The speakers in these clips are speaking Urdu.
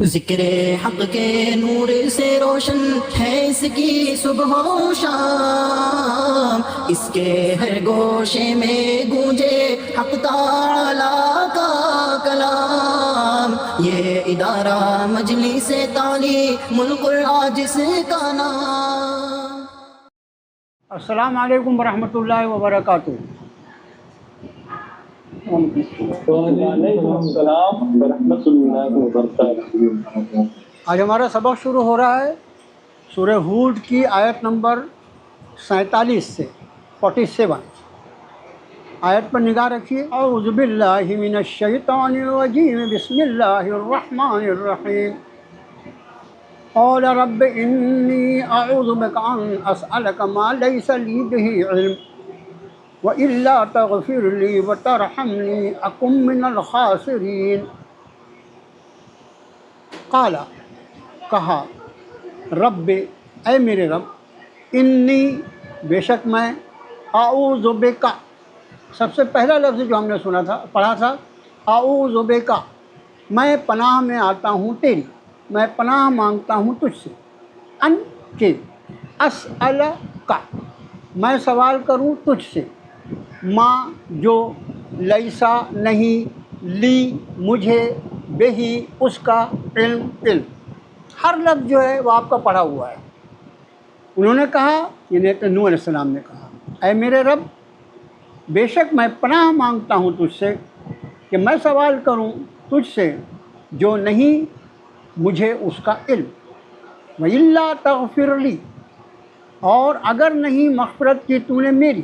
ذکر حق کے نور سے روشن ہے اس کی صبح و شام، اس کے ہر گوشے میں گونجے حق تعالیٰ کا کلام، یہ ادارہ مجلس تعلیم القرآن جس کا نام۔ السلام علیکم ورحمۃ اللہ وبرکاتہ۔ وعلیکم السلام ورحمۃ اللہ وبرکاتہ۔ آج ہمارا سبق شروع ہو رہا ہے سورہ ہود کی آیت نمبر 47 سے 47۔ آیت پر نگاہ رکھیے۔ اعوذ باللہ من الشیطان الرجیم، بسم اللہ الرحمن الرحیم۔ قال رب انی اعوذ بک ان اسألک ما لیس لی بہ علم وَإِلَّا تَغْفِرْ لِي وَتَرْحَمْنِي أَكُن مِّنَ الْخَاسِرِينَ۔ قال، کہا، رب، اے میرے رب، انی، بے شک میں، اعوذ بک، سب سے پہلا لفظ جو ہم نے سنا تھا، پڑھا تھا، اعوذ بک، میں پناہ میں آتا ہوں تیری، میں پناہ مانگتا ہوں تجھ سے، ان کے، اسألک، میں سوال کروں تجھ سے، ماں جو، لیسا نہیں، لی مجھے، بہی اس کا، علم، ہر لفظ جو ہے وہ آپ کا پڑھا ہوا ہے۔ انہوں نے کہا، یعنی کہ نوح علیہ السلام نے کہا، اے میرے رب، بے شک میں پناہ مانگتا ہوں تجھ سے کہ میں سوال کروں تجھ سے جو نہیں مجھے اس کا علم، وَإِلَّا تَغْفِرْ لِي، اور اگر نہیں مغفرت کی تو نے میری،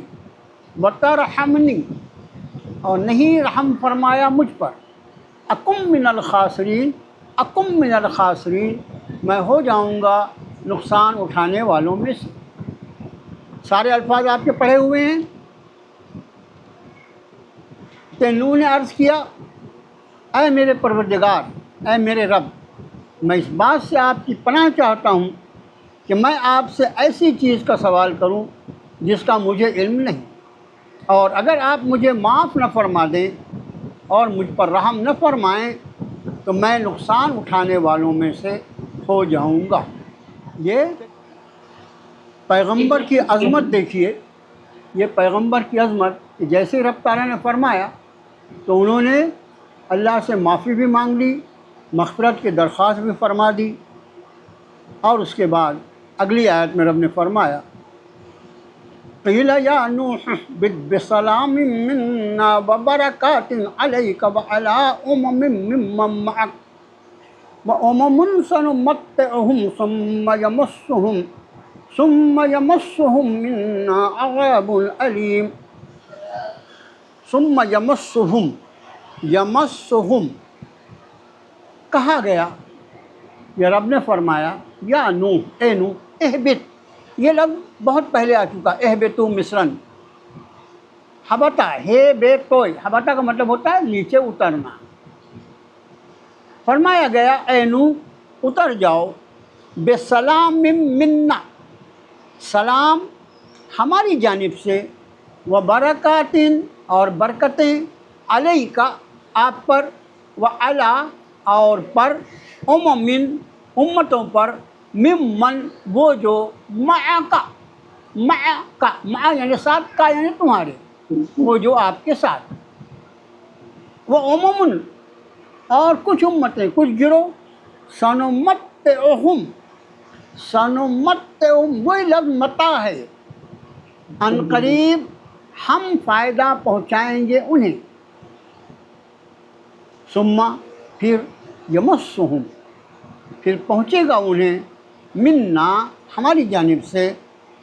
وَتَرْحَمْنِي، اور نہیں رحم فرمایا مجھ پر، اکم من الخاسرین، اکم من الخاسرین، میں ہو جاؤں گا نقصان اٹھانے والوں میں سے۔ سارے الفاظ آپ کے پڑھے ہوئے ہیں۔ کہ نوح نے عرض کیا، اے میرے پروردگار، اے میرے رب، میں اس بات سے آپ کی پناہ چاہتا ہوں کہ میں آپ سے ایسی چیز کا سوال کروں جس کا مجھے علم نہیں، اور اگر آپ مجھے معاف نہ فرما دیں اور مجھ پر رحم نہ فرمائیں تو میں نقصان اٹھانے والوں میں سے ہو جاؤں گا۔ یہ پیغمبر کی عظمت دیکھیے، یہ پیغمبر کی عظمت، جیسے رب تعالیٰ نے فرمایا تو انہوں نے اللہ سے معافی بھی مانگ لی، مغفرت کی درخواست بھی فرما دی، اور اس کے بعد اگلی آیت میں رب نے فرمایا، قیل یا نوح اہبط بسلام منا وبرکات علیک وعلی امم ممن معک وامم سنمتعہم ثم یمسہم منا عذاب علیم۔ ثم یمسہم کہا گیا، یہ رب نے فرمایا، یا نوح، اے نوح، اہبط، یہ لفظ بہت پہلے آ چکا، اہبطوا مصرا، ہبطا، ہے بے توئے، ہبطا کا مطلب ہوتا ہے نیچے اترنا۔ فرمایا گیا، اے نوح، اتر جاؤ، بسلام منا، سلام ہماری جانب سے، و برکاتن، اور برکتیں، علیکا، آپ پر، و علی، اور پر، اممن، امتوں پر، ممن، وہ جو، معکا، مع یعنی ساتھ، کا یعنی تمہارے، وہ جو آپ کے ساتھ، وہ اممن، اور کچھ امتیں، کچھ گروہ، سنمتعہم، وہی لفظ متاع ہے، ان قریب ہم فائدہ پہنچائیں گے انہیں، ثم، پھر، یمسہم، پھر پہنچے گا انہیں، منا، ہماری جانب سے،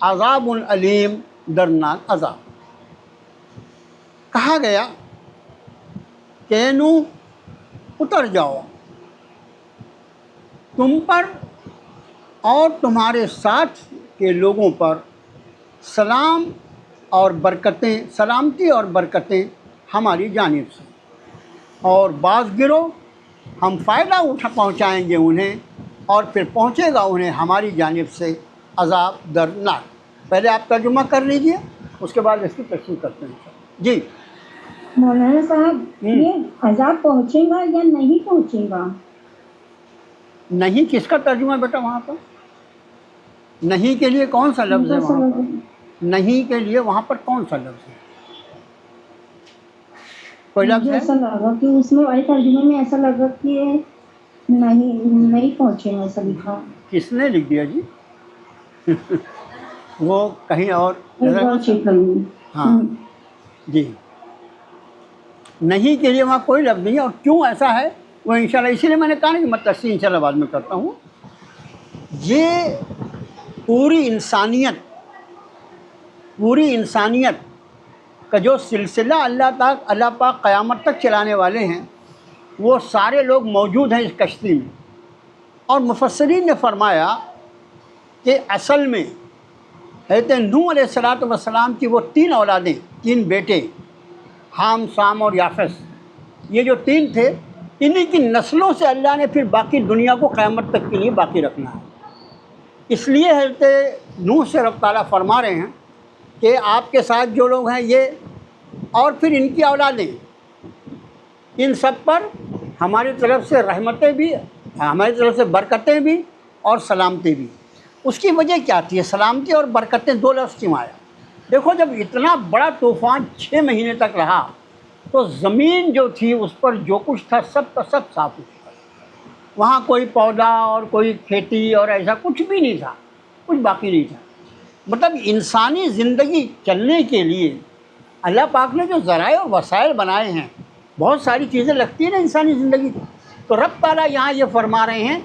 عذاب علیم، دردناک عذاب۔ کہا گیا کہ نوح، اتر جاؤ، تم پر اور تمہارے ساتھ کے لوگوں پر سلام اور برکتیں، سلامتی اور برکتیں ہماری جانب سے، اور بعض گروہ ہم فائدہ پہنچائیں گے انہیں، اور پھر پہنچے گا انہیں ہماری جانب سے عذاب دردناک۔ پہلے آپ ترجمہ کر لیجئے، اس کے بعد اس کی تشریح کرتے ہیں۔ جی مولانا صاحب، یہ عذاب پہنچے گا یا نہیں پہنچے گا؟ نہیں کس کا ترجمہ ہے بیٹا وہاں پر؟ نہیں کے لیے کون سا لفظ ہے وہاں پر؟ نہیں کے لیے وہاں پر کون سا لفظ ہے؟ کوئی لفظ مجھے ہے؟ ایسا لگا کہ اس میں والے ترجمے میں ایسا لگا کہ نہیں پہنچے ہیں، ایسا لکھا۔ کس نے لکھ دیا جی؟ وہ کہیں اور ایک بار چیک کر لوں۔ ہاں جی، نہیں کے لیے وہاں کوئی لفظ نہیں ہے، اور کیوں ایسا ہے وہ انشاءاللہ اسی لیے میں نے کہا نا کہ میں تفصیل انشاءاللہ بعد میں کرتا ہوں۔ یہ پوری انسانیت کا جو سلسلہ اللہ پاک قیامت تک چلانے والے ہیں، وہ سارے لوگ موجود ہیں اس کشتی میں۔ اور مفسرین نے فرمایا کہ اصل میں حضرت نوح علیہ السلام کی وہ 3 اولادیں، 3 بیٹے، حام، سام اور یافس، یہ جو 3 تھے، انہی کی نسلوں سے اللہ نے پھر باقی دنیا کو قیامت تک کے لیے باقی رکھنا ہے۔ اس لیے حضرت نوح سے رب تعالیٰ فرما رہے ہیں کہ آپ کے ساتھ جو لوگ ہیں یہ، اور پھر ان کی اولادیں، ان سب پر ہماری طرف سے رحمتیں بھی، ہماری طرف سے برکتیں بھی اور سلامتی بھی۔ اس کی وجہ کیا تھی؟ سلامتی اور برکتیں 2 لفظ کیوں آیا؟ دیکھو جب اتنا بڑا طوفان 6 مہینے تک رہا تو زمین جو تھی اس پر جو کچھ تھا سب کا سب صاف ہو چکا، وہاں کوئی پودا اور کوئی کھیتی اور ایسا کچھ بھی نہیں تھا، کچھ باقی نہیں تھا۔ مطلب انسانی زندگی چلنے کے لیے اللہ پاک نے جو ذرائع اور وسائل بنائے ہیں، بہت ساری چیزیں لگتی ہیں نا انسانی زندگی کو، تو رب تعالیٰ یہاں یہ فرما رہے ہیں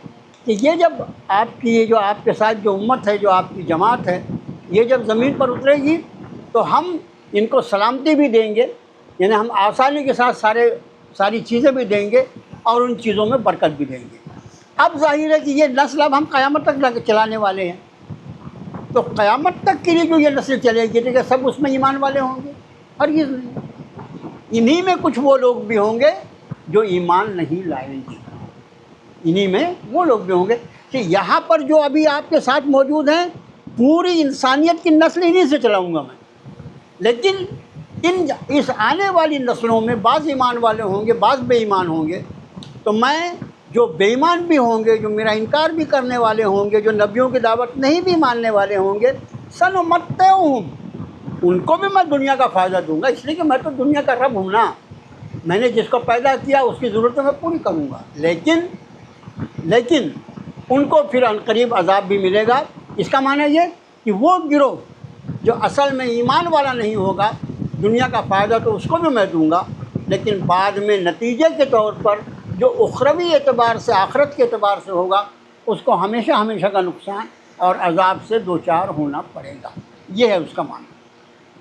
کہ یہ جب آپ کے ساتھ جو امت ہے، جو آپ کی جماعت ہے، یہ جب زمین پر اترے گی تو ہم ان کو سلامتی بھی دیں گے، یعنی ہم آسانی کے ساتھ ساری چیزیں بھی دیں گے اور ان چیزوں میں برکت بھی دیں گے۔ اب ظاہر ہے کہ یہ نسل اب ہم قیامت تک چلانے والے ہیں، تو قیامت تک کے لیے جو یہ نسل چلے گی تو کیا سب اس میں ایمان والے ہوں گے؟ ہرگز نہیں۔ انہی میں کچھ وہ لوگ بھی ہوں گے جو ایمان نہیں لائیں گے، انہی میں وہ لوگ بھی ہوں گے کہ یہاں پر جو ابھی آپ کے ساتھ موجود ہیں، پوری انسانیت کی نسل انہی سے چلاؤں گا میں، لیکن اس آنے والی نسلوں میں بعض ایمان والے ہوں گے، بعض بے ایمان ہوں گے، تو میں جو بے ایمان بھی ہوں گے، جو میرا انکار بھی کرنے والے ہوں گے، جو نبیوں کی دعوت نہیں بھی ماننے والے ہوں گے، سنمتعہم، ان کو بھی میں دنیا کا فائدہ دوں گا، اس لیے کہ میں تو دنیا کا رب ہوں نا، میں نے جس کو پیدا کیا اس کی ضرورتیں میں پوری کروں گا، لیکن ان کو پھر عنقریب عذاب بھی ملے گا۔ اس کا معنی یہ کہ وہ گروہ جو اصل میں ایمان والا نہیں ہوگا، دنیا کا فائدہ تو اس کو بھی میں دوں گا، لیکن بعد میں نتیجے کے طور پر جو اخروی اعتبار سے، آخرت کے اعتبار سے ہوگا، اس کو ہمیشہ ہمیشہ کا نقصان اور عذاب سے دوچار ہونا پڑے گا۔ یہ ہے اس کا معنی۔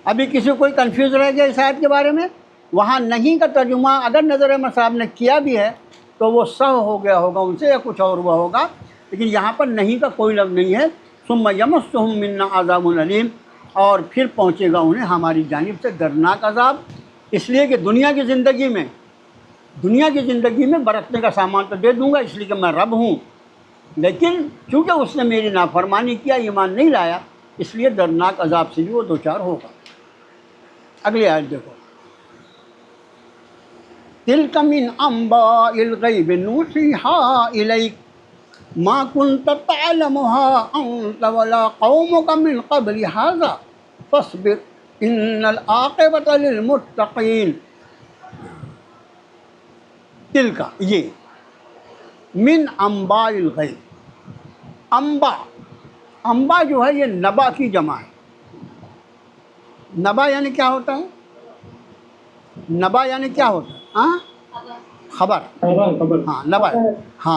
ابھی کسی کو کوئی کنفیوز رہ گیا اس آیت کے بارے میں؟ وہاں نہیں کا ترجمہ اگر نظر احمد صاحب نے کیا بھی ہے تو وہ سہو ہو گیا ہوگا ان سے، یا کچھ اور ہوا ہوگا، لیکن یہاں پر نہیں کا کوئی لفظ نہیں ہے۔ ثم یمسہم منا عذاب علیم، اور پھر پہنچے گا انہیں ہماری جانب سے دردناک عذاب، اس لیے کہ دنیا کی زندگی میں برتنے کا سامان تو دے دوں گا، اس لیے کہ میں رب ہوں، لیکن چونکہ اس نے میری نافرمانی کیا، ایمان نہیں لایا، اس لیے دردناک عذاب سے بھی وہ دوچار ہوگا۔ اگلی آیت دیکھو، تلک من انباء الغیب نوحیہا الیک ما کنت تعلمها انت ولا قومك من قبل هذا فاصبر ان العاقبۃ للمتقین۔ تلک، یہ من انباء الغیب، انبا جو ہے یہ نبا کی جمع ہے۔ نبا یعنی کیا ہوتا ہے؟ نبا یعنی کیا ہوتا ہے؟ خبر،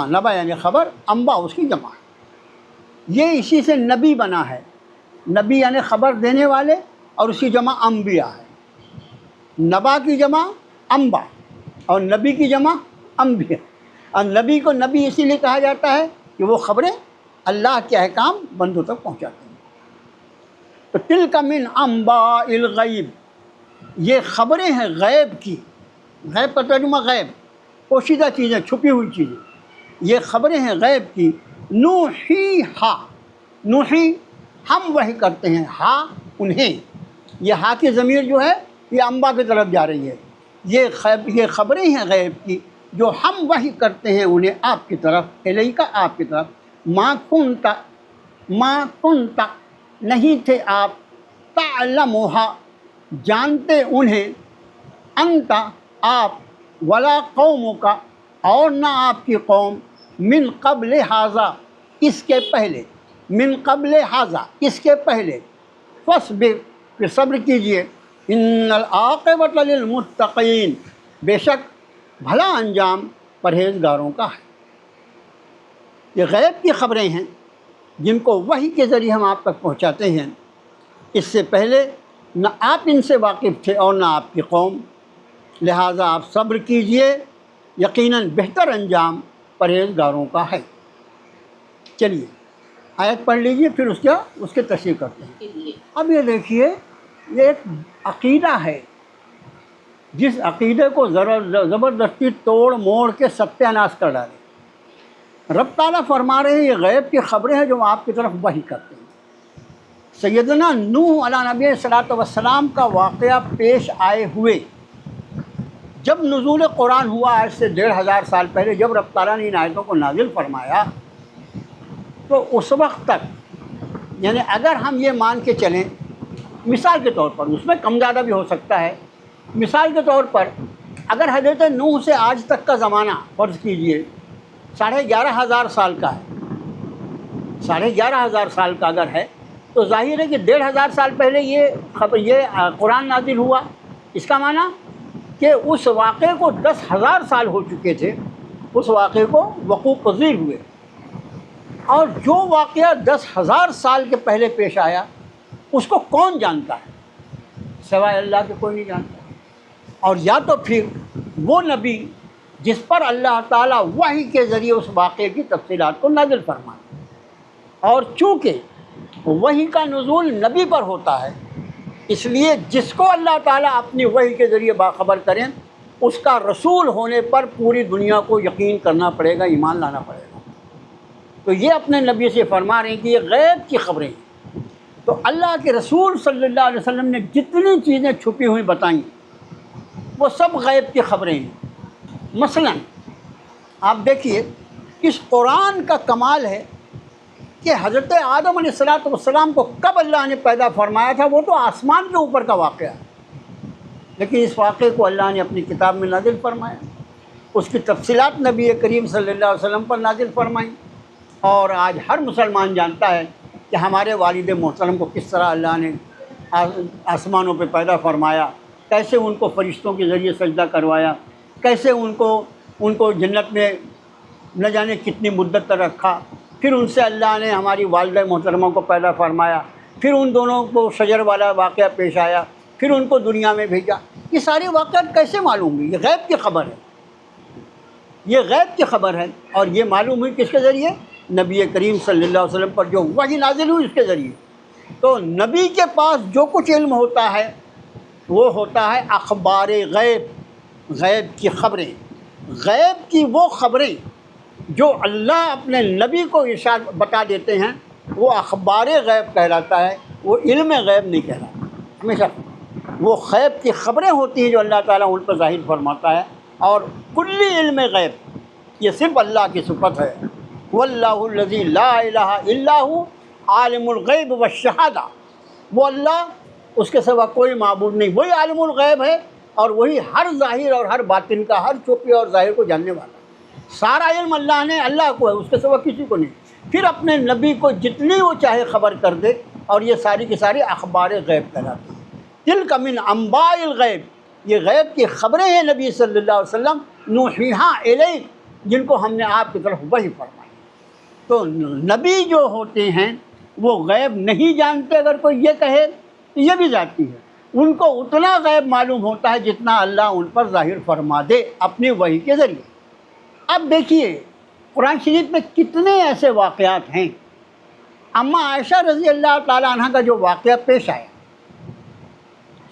نبا یعنی خبر، انبا اس کی جمع ہے۔ یہ اسی سے نبی بنا ہے، نبی یعنی خبر دینے والے، اور اس کی جمع انبیاء ہے۔ نبا کی جمع انبا اور نبی کی جمع انبیاء، اور نبی کو نبی اسی لیے کہا جاتا ہے کہ وہ خبریں اللہ کے احکام بندوں تک پہنچاتے ہیں۔ تو تلک من انباء الغیب، یہ خبریں ہیں غیب کی، غیب کا ترجمہ غیب، پوشیدہ چیزیں، چھپی ہوئی چیزیں، یہ خبریں ہیں غیب کی، نوحیہا، نوحی ہم وحی کرتے ہیں، ہا انہیں، یہ ہا کی ضمیر جو ہے یہ انبا کی طرف جا رہی ہے، یہ خبریں ہیں غیب کی، جو ہم وحی کرتے ہیں انہیں آپ کی طرف، الیکا آپ کی طرف، ما کنت نہیں تھے آپ، تعلمها جانتے انہیں، انت آپ، ولا قومک اور نہ آپ کی قوم، من قبل ھذا اس کے پہلے، من قبل ھذا اس کے پہلے، فاصبر پھر صبر کیجئے، ان العاقبۃ للمتقین بے شک بھلا انجام پرہیزگاروں کا ہے۔ یہ غیب کی خبریں ہیں جن کو وحی کے ذریعے ہم آپ تک پہنچاتے ہیں۔ اس سے پہلے نہ آپ ان سے واقف تھے اور نہ آپ کی قوم، لہٰذا آپ صبر کیجئے، یقیناً بہتر انجام پرہیزگاروں کا ہے۔ چلیے آیت پڑھ لیجئے، پھر اس کے تشریح کرتے ہیں۔ اب یہ دیکھیے، یہ ایک عقیدہ ہے جس عقیدے کو زبردستی توڑ موڑ کے ستیہ ناش کر ڈالے۔ رب تعالیٰ فرما رہے ہیں یہ غیب کی خبریں ہیں جو آپ کی طرف وحی کرتے ہیں۔ سیدنا نوح علیہ نبی صلاۃ والسلام کا واقعہ پیش آئے ہوئے جب نزول قرآن ہوا، آج سے 1500 سال پہلے جب رب تعالیٰ نے ان آیتوں کو نازل فرمایا، تو اس وقت تک یعنی اگر ہم یہ مان کے چلیں، مثال کے طور پر، اس میں کم زیادہ بھی ہو سکتا ہے، مثال کے طور پر اگر حضرت نوح سے آج تک کا زمانہ فرض کیجئے 11,500 سال کا ہے، 11,500 سال کا اگر ہے تو ظاہر ہے کہ 1,500 سال پہلے یہ قرآن نازل ہوا۔ اس کا معنی کہ اس واقعے کو 10,000 سال ہو چکے تھے، اس واقعے کو وقوع پذیر ہوئے، اور جو واقعہ 10,000 سال کے پہلے پیش آیا اس کو کون جانتا ہے؟ سوائے اللہ کے کوئی نہیں جانتا۔ اور یا تو پھر وہ نبی جس پر اللہ تعالیٰ وحی کے ذریعے اس واقعے کی تفصیلات کو نازل فرمائے، اور چونکہ وحی کا نزول نبی پر ہوتا ہے، اس لیے جس کو اللہ تعالیٰ اپنی وحی کے ذریعے باخبر کریں اس کا رسول ہونے پر پوری دنیا کو یقین کرنا پڑے گا، ایمان لانا پڑے گا۔ تو یہ اپنے نبی سے فرما رہے ہیں کہ یہ غیب کی خبریں ہیں۔ تو اللہ کے رسول صلی اللہ علیہ وسلم نے جتنی چیزیں چھپی ہوئی بتائیں وہ سب غیب کی خبریں ہیں۔ مثلا آپ دیکھیے، اس قرآن کا کمال ہے کہ حضرت آدم علیہ السلام کو کب اللہ نے پیدا فرمایا تھا وہ تو آسمان کے اوپر کا واقعہ ہے، لیکن اس واقعے کو اللہ نے اپنی کتاب میں نازل فرمایا، اس کی تفصیلات نبی کریم صلی اللہ علیہ وسلم پر نازل فرمائیں، اور آج ہر مسلمان جانتا ہے کہ ہمارے والد محترم کو کس طرح اللہ نے آسمانوں پہ پیدا فرمایا، کیسے ان کو فرشتوں کے ذریعے سجدہ کروایا، کیسے ان کو جنت میں نہ جانے کتنی مدت تک رکھا، پھر ان سے اللہ نے ہماری والدہ محترمہ کو پیدا فرمایا، پھر ان دونوں کو شجر والا واقعہ پیش آیا، پھر ان کو دنیا میں بھیجا۔ یہ سارے واقعات کیسے معلوم ہوئی؟ یہ غیب کی خبر ہے، یہ غیب کی خبر ہے، اور یہ معلوم ہوئی کس کے ذریعے؟ نبی کریم صلی اللہ علیہ وسلم پر جو وحی نازل ہوئی اس کے ذریعے۔ تو نبی کے پاس جو کچھ علم ہوتا ہے وہ ہوتا ہے اخبار غیب، غیب کی خبریں، غیب کی وہ خبریں جو اللہ اپنے نبی کو ارشاد بتا دیتے ہیں، وہ اخبار غیب کہلاتا ہے، وہ علم غیب نہیں کہلاتا۔ ہمیشہ وہ غیب کی خبریں ہوتی ہیں جو اللہ تعالیٰ ان پر ظاہر فرماتا ہے، اور کلی علم غیب یہ صرف اللہ کی صفت ہے۔ واللہ الذی لا الہ الا هو عالم الغیب والشہادہ، وہ اللہ، اس کے سوا کوئی معبود نہیں، وہی عالم الغیب ہے، اور وہی ہر ظاہر اور ہر باطن کا، ہر چھپی اور ظاہر کو جاننے والا۔ سارا علم اللہ نے اللہ کو ہے، اس کے سوا کسی کو نہیں۔ پھر اپنے نبی کو جتنی وہ چاہے خبر کر دے، اور یہ ساری کی ساری اخبار غیب کہلاتی ہیں۔ تلک من انباء الغیب، یہ غیب کی خبریں ہیں نبی صلی اللہ علیہ وسلم، نوحیہا الیک، جن کو ہم نے آپ کی طرف وحی فرمائی۔ تو نبی جو ہوتے ہیں وہ غیب نہیں جانتے، اگر کوئی یہ کہے تو یہ بھی ذاتی ہے، ان کو اتنا غیب معلوم ہوتا ہے جتنا اللہ ان پر ظاہر فرما دے اپنی وحی کے ذریعے۔ اب دیکھیے قرآن شریف میں کتنے ایسے واقعات ہیں۔ اما عائشہ رضی اللہ تعالیٰ عنہ کا جو واقعہ پیش آیا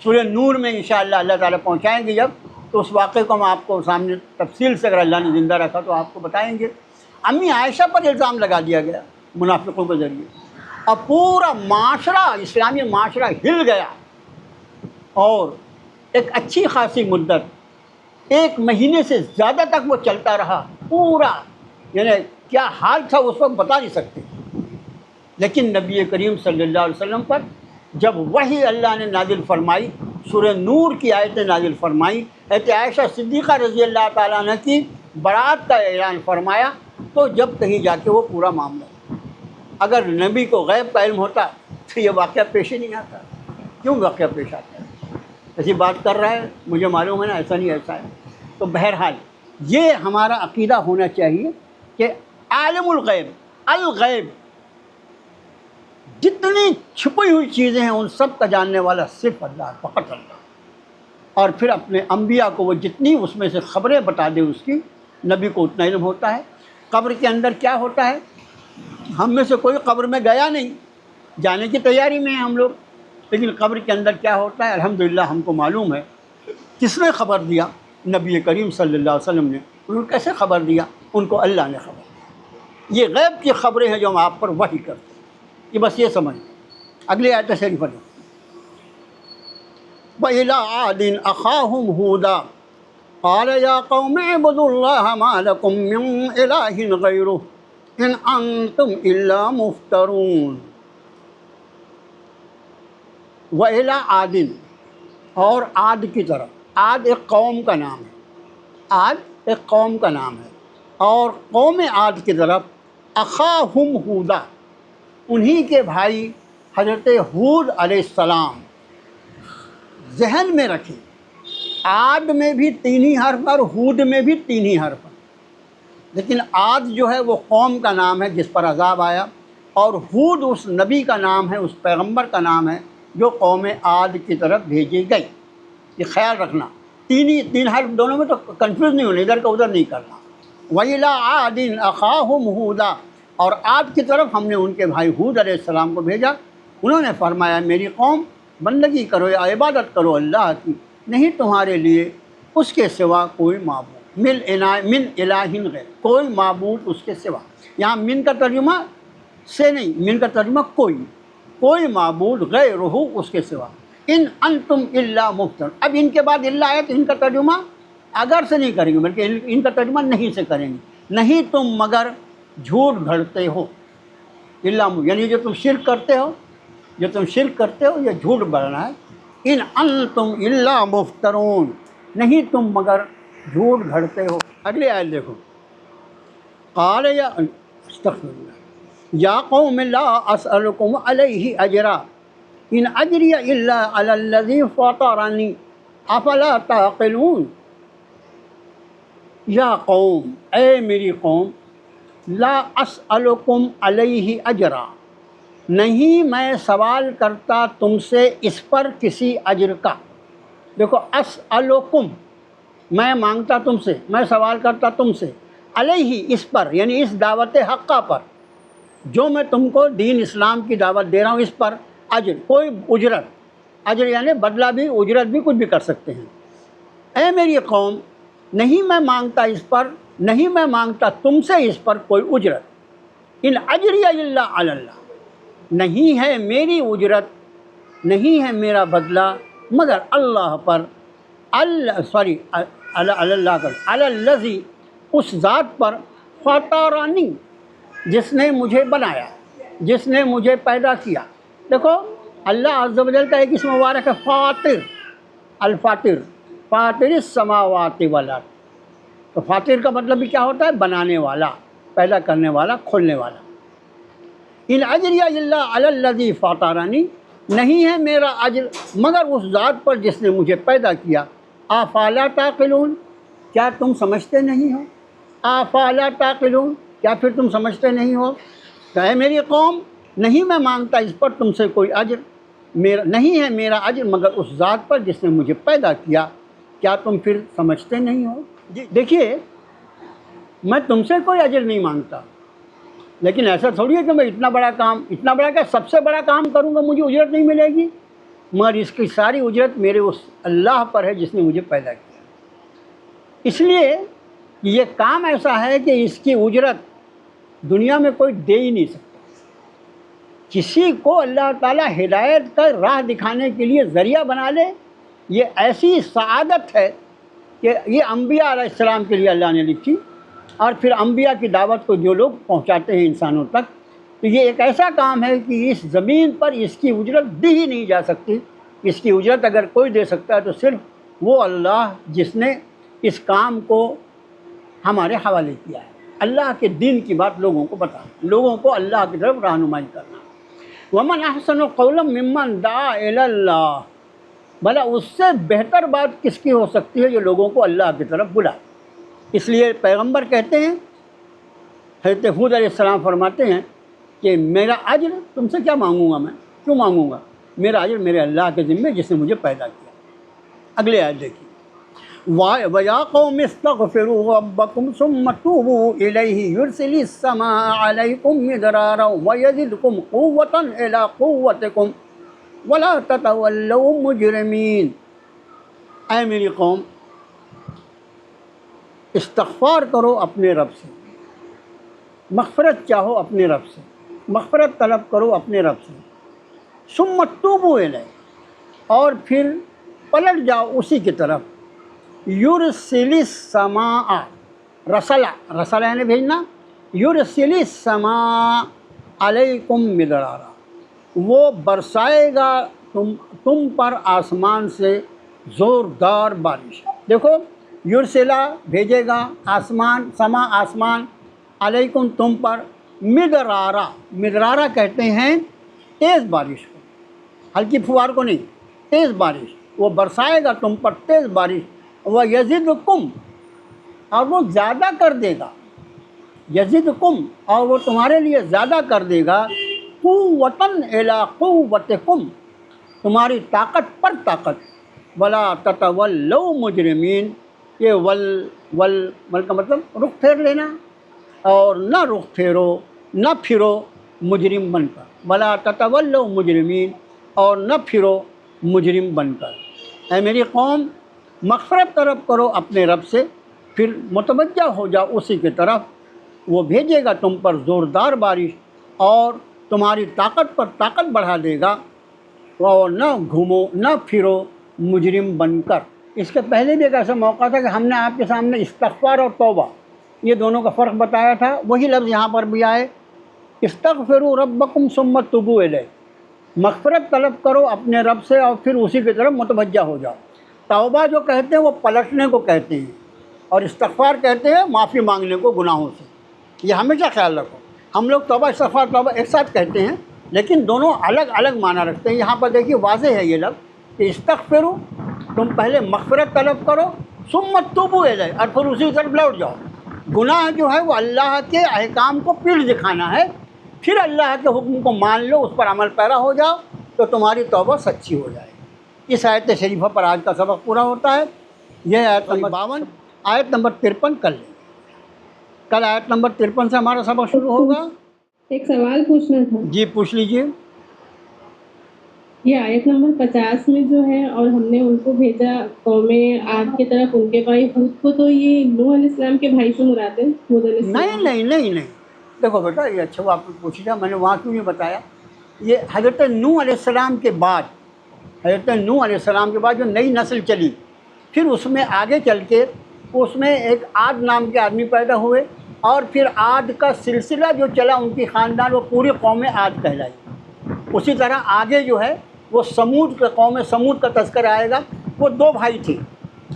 سورہ نور میں، انشاءاللہ اللہ تعالیٰ پہنچائیں گے جب، تو اس واقعے کو ہم آپ کو سامنے تفصیل سے اگر اللہ نے زندہ رکھا تو آپ کو بتائیں گے۔ امی عائشہ پر الزام لگا دیا گیا منافقوں کے ذریعے، اور پورا معاشرہ، اسلامی معاشرہ ہل گیا، اور ایک اچھی خاصی مدت 1 مہینے سے زیادہ تک وہ چلتا رہا پورا، یعنی کیا حال تھا اس وقت بتا نہیں سکتے۔ لیکن نبی کریم صلی اللہ علیہ وسلم پر جب وحی اللہ نے نازل فرمائی، سورہ نور کی آیتیں نازل فرمائی، حضرت عائشہ صدیقہ رضی اللہ تعالیٰ عنہ کی برات کا اعلان فرمایا، تو جب کہیں جا کے وہ پورا معاملہ، اگر نبی کو غیب کا علم ہوتا تو یہ واقعہ پیش ہی نہیں آتا۔ کیوں واقعہ پیش آتا ہے؟ ایسی بات کر رہا ہے، مجھے معلوم ہے نا، ایسا نہیں ایسا ہے۔ تو بہرحال یہ ہمارا عقیدہ ہونا چاہیے کہ عالم الغیب، الغیب، جتنی چھپی ہوئی چیزیں ہیں ان سب کا جاننے والا صرف اللہ، فقط اللہ۔ اور پھر اپنے انبیاء کو وہ جتنی اس میں سے خبریں بتا دے اس کی، نبی کو اتنا علم ہوتا ہے۔ قبر کے اندر کیا ہوتا ہے، ہم میں سے کوئی قبر میں گیا نہیں، جانے کی تیاری میں ہیں ہم لوگ، لیکن قبر کے اندر کیا ہوتا ہے الحمدللہ ہم کو معلوم ہے۔ کس نے خبر دیا؟ نبی کریم صلی اللہ علیہ وسلم نے۔ انہوں نے کیسے خبر دیا؟ ان کو اللہ نے خبر دی۔ یہ غیب کی خبریں ہیں جو ہم آپ پر وحی کرتے ہیں، یہ بس یہ سمجھ۔ اگلی آیت شریف پڑھیں۔ وَإِلَىٰ عَادٍ أَخَاهُمْ هُودًا قَالَ يَا قَوْمِ اعْبُدُوا اللَّهَ مَا لَكُم مِّن إِلَٰهٍ غَيْرُهُ إِنْ أَنتُمْ إِلَّا مُفْتَرُونَ۔ وَإِلَىٰ عَادٍ، اور عاد کی طرف، عاد ایک قوم کا نام ہے، عاد ایک قوم کا نام ہے، اور قوم عاد کی طرف اخاہم ہودا، انہی کے بھائی حضرت ہود علیہ السلام۔ ذہن میں رکھیں، عاد میں بھی 3 ہی حرف اور ہود میں بھی 3 ہی حرف، لیکن عاد جو ہے وہ قوم کا نام ہے جس پر عذاب آیا، اور ہود اس نبی کا نام ہے، اس پیغمبر کا نام ہے جو قوم عاد کی طرف بھیجی گئی۔ یہ خیال رکھنا، 3 حرف دونوں میں تو کنفیوز نہیں ہونا، ادھر کا ادھر نہیں کرنا۔ وَإِلَىٰ عَادٍ أَخَاهُمْ هُودًا، اور عاد کی طرف ہم نے ان کے بھائی ہود علیہ السلام کو بھیجا۔ انہوں نے فرمایا میری قوم بندگی کرو یا عبادت کرو اللہ کی، نہیں تمہارے لیے اس کے سوا کوئی معبود، من الہ غیر، کوئی معبود اس کے سوا۔ یہاں من کا ترجمہ سے نہیں، من کا ترجمہ کوئی معبود غیرہ، اس کے سوا۔ ان انتم الا مفتر، اب ان کے بعد اللہ آئے تو ان کا ترجمہ اگر سے نہیں کریں گے بلکہ ان کا ترجمہ نہیں سے کریں گے، نہیں تم مگر جھوٹ گھڑتے ہو، یعنی جو تم شرک کرتے ہو، یہ جھوٹ بڑھنا ہے۔ ان انتم الا مفترون، نہیں تم مگر جھوٹ گھڑتے ہو۔ اگلی آیت دیکھو، قال یا استغفر اللہ، یا قوم لا اسألکم علیہ اجرا ان اجری الا علی الذی فطرنی افلا تعقلون۔ یا قوم، اے میری قوم، لا اسألکم علیہ اجرا، نہیں میں سوال کرتا تم سے اس پر کسی اجر کا۔ دیکھو، اسألکم، میں مانگتا تم سے، میں سوال کرتا تم سے، علیہ، اس پر، یعنی اس دعوت حقہ پر جو میں تم کو دین اسلام کی دعوت دے رہا ہوں، اس پر اجر، کوئی اجرت، اجر یعنی بدلہ بھی، اجرت بھی، کچھ بھی کر سکتے ہیں۔ اے میری قوم، نہیں میں مانگتا اس پر، نہیں میں مانگتا تم سے اس پر کوئی اجرت، ان اجری الا علی اللہ، نہیں ہے میری اجرت، نہیں ہے میرا بدلہ مگر اللہ پر، علی الذی، اس ذات پر، فطرنی، جس نے مجھے بنایا، جس نے مجھے پیدا کیا۔ دیکھو، اللہ عز و جل کا ایک اسم مبارک ہے فاطر، الفاطر، فاطر السماوات والارض۔ تو فاطر کا مطلب بھی کیا ہوتا ہے؟ بنانے والا، پیدا کرنے والا، کھولنے والا۔ ان اجری الا علی الذی فطرنی، نہیں ہے میرا اجر مگر اس ذات پر جس نے مجھے پیدا کیا۔ افلا تعقلون، کیا تم سمجھتے نہیں ہو؟ افلا تعقلون، کیا پھر تم سمجھتے نہیں ہو؟ کہ اے میری قوم، نہیں میں مانگتا اس پر تم سے کوئی اجر، نہیں ہے میرا اجر مگر اس ذات پر جس نے مجھے پیدا کیا، کیا تم پھر سمجھتے نہیں ہو؟ دیکھیے، میں تم سے کوئی اجر نہیں مانگتا، لیکن ایسا تھوڑی ہے کہ میں اتنا بڑا کیا سب سے بڑا کام کروں گا مجھے اجرت نہیں ملے گی، مگر اس کی ساری اجرت میرے اس اللہ پر ہے جس نے مجھے پیدا کیا۔ اس لیے یہ کام ایسا ہے کہ اس کی اجرت دنیا میں کوئی دے ہی نہیں سکتا۔ کسی کو اللہ تعالیٰ ہدایت کا راہ دکھانے کے لیے ذریعہ بنا لے، یہ ایسی سعادت ہے کہ یہ انبیاء علیہ السلام کے لیے اللہ نے لکھی، اور پھر انبیاء کی دعوت کو جو لوگ پہنچاتے ہیں انسانوں تک، تو یہ ایک ایسا کام ہے کہ اس زمین پر اس کی اجرت دی ہی نہیں جا سکتی۔ اس کی اجرت اگر کوئی دے سکتا ہے تو صرف وہ اللہ جس نے اس کام کو ہمارے حوالے کیا ہے، اللہ کے دین کی بات لوگوں کو بتانا، لوگوں کو اللہ کی طرف رہنمائی کرنا۔ ومن احسن قولا ممن دعا الی اللہ، بھلا اس سے بہتر بات کس کی ہو سکتی ہے جو لوگوں کو اللہ کی طرف بلائے۔ اس لیے پیغمبر کہتے ہیں، حضرت ہود علیہ السلام فرماتے ہیں کہ میرا اجر تم سے کیا مانگوں گا، میں کیوں مانگوں گا، میرا اجر میرے اللہ کے ذمے جس نے مجھے پیدا کیا۔ اگلے آیت دیکھیے، وَيَا قَوْمِ اسْتَغْفِرُوا رَبَّكُمْ ثُمَّ تُوبُوا إِلَيْهِ يُرْسِلِ السَّمَاءَ عَلَيْكُمْ مِدْرَارًا وَيَزِدْكُمْ قُوَّةً إِلَىٰ قُوَّتِكُمْ وَلَا تَتَوَلَّوْا مُجْرِمِينَ۔ اے میری قوم، استغفار کرو اپنے رب سے، مغفرت چاہو اپنے رب سے، مغفرت طلب کرو اپنے رب سے، ثم توبوا الیہ، اور پھر پلٹ جاؤ اسی کی طرف، یرسل السماء، رسلا یعنی بھیجنا، یرسل السماء علیکم مدرارا، وہ برسائے گا تم پر آسمان سے زوردار بارش۔ دیکھو، یرسلا بھیجے گا، آسمان، سما آسمان، علیکم تم پر، مدرارا، مدرارا کہتے ہیں تیز بارش کو، ہلکی پھوار کو نہیں، تیز بارش، وہ برسائے گا تم پر تیز بارش، وَيَزِدْكُمْ، اور وہ زیادہ کر دے گا، یزدکم، اور وہ تمہارے لیے زیادہ کر دے گا، قوتاً الی قوتکم، تمہاری طاقت پر طاقت، ولا تتولوا مجرمین، یہ ول کا مطلب رخ پھیر لینا، اور نہ رخ پھیرو، نہ پھرو مجرم بن کر، ولا تتولوا مجرمین، اور نہ پھرو مجرم بن کر۔ اے میری قوم، مغفرت طلب کرو اپنے رب سے، پھر متوجہ ہو جاؤ اسی کی طرف، وہ بھیجے گا تم پر زوردار بارش، اور تمہاری طاقت پر طاقت بڑھا دے گا، اور نہ گھومو نہ پھرو مجرم بن کر۔ اس کے پہلے بھی ایک ایسا موقع تھا کہ ہم نے آپ کے سامنے استغفار اور توبہ یہ دونوں کا فرق بتایا تھا، وہی لفظ یہاں پر بھی آئے، استغفروا ربکم ثم توبوا الیہ، مغفرت طلب کرو اپنے رب سے اور پھر اسی کی طرف متوجہ ہو جاؤ۔ توبہ جو کہتے ہیں وہ پلٹنے کو کہتے ہیں، اور استغفار کہتے ہیں معافی مانگنے کو گناہوں سے۔ یہ ہمیشہ خیال رکھو، ہم لوگ توبہ استغفار توبہ ایک ساتھ کہتے ہیں، لیکن دونوں الگ الگ معنی رکھتے ہیں۔ یہاں پر دیکھیے واضح ہے یہ لفظ کہ استغفروا، تم پہلے مغفرت طلب کرو، ثم توبوا الیہ، اور پھر اسی طرف لوٹ جاؤ۔ گناہ جو ہے وہ اللہ کے احکام کو پیٹ دکھانا ہے، پھر اللہ کے حکم کو مان لو، اس پر عمل پیرا ہو جاؤ، تو تمہاری توبہ سچی ہو جائے گی۔ اس آیت شریفہ پر آج کا سبق پورا ہوتا ہے۔ یہ آیت نمبر 52، آیت نمبر 53 کل لیں، کل آیت نمبر 53 سے ہمارا سبق شروع ہوگا۔ ایک سوال پوچھنا تھا، جی پوچھ لیجئے۔ یہ آیت نمبر 50 میں جو ہے، اور ہم نے ان کو بھیجا قوم عاد کی طرف ان کے بھائی ہود کو، تو یہ نوح علیہ السلام کے بھائی سے مراد ہے ہود علیہ السلام؟ نہیں، دیکھو بیٹا، یہ اچھا وہ آپ نے پوچھ لیا، میں نے وہاں کیوں نہیں بتایا۔ یہ حضرت نوح علیہ السلام کے بعد، حضرت نوح علیہ السلام کے بعد جو نئی نسل چلی، پھر اس میں آگے چل کے اس میں ایک عاد نام کے آدمی پیدا ہوئے، اور پھر عاد کا سلسلہ جو چلا، ان کی خاندان، وہ پوری قوم عاد کہلائی۔ اسی طرح آگے جو ہے وہ سمود کا، قوم سمود کا تذکرہ آئے گا۔ وہ دو بھائی تھے،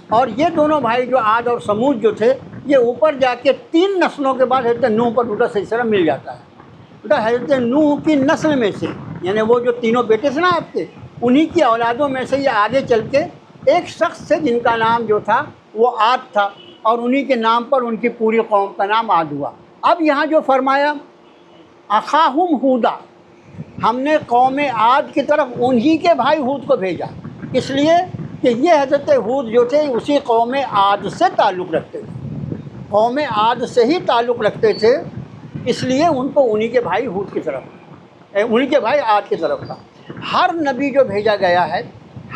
اور یہ دونوں بھائی جو عاد اور سمود جو تھے، یہ اوپر جا کے 3 نسلوں کے بعد حضرت نوح پر ان کا سلسلہ مل جاتا ہے۔ بیٹا حضرت نوح کی نسل میں سے، یعنی وہ جو تینوں بیٹے تھے نا آپ کے، انہی کی اولادوں میں سے یہ آگے چل کے ایک شخص سے جن کا نام جو تھا وہ عاد تھا، اور انہی کے نام پر ان کی پوری قوم کا نام عاد ہوا۔ اب یہاں جو فرمایا اخاہم ہودا، ہم نے قوم عاد کی طرف انہی کے بھائی ہود کو بھیجا، اس لیے کہ یہ حضرت ہود جو تھے اسی قوم عاد سے تعلق رکھتے تھے، قوم عاد سے ہی تعلق رکھتے تھے، اس لیے ان کو انہی کے بھائی ہود کی طرف، انہی کے بھائی عاد کی طرف تھا۔ ہر نبی جو بھیجا گیا ہے،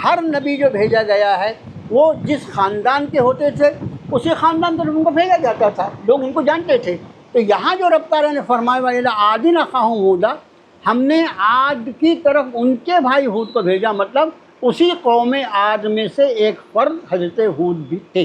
ہر نبی جو بھیجا گیا ہے، وہ جس خاندان کے ہوتے تھے اسی خاندان پر ان کو بھیجا جاتا تھا، لوگ ان کو جانتے تھے۔ تو یہاں جو رب تعالیٰ نے فرمایا وَإِلَىٰ عَادٍ أَخَاهُمْ هُودًا، ہم نے عاد کی طرف ان کے بھائی ہود کو بھیجا، مطلب اسی قوم عاد میں سے ایک فرد حضرت ہود بھی تھے۔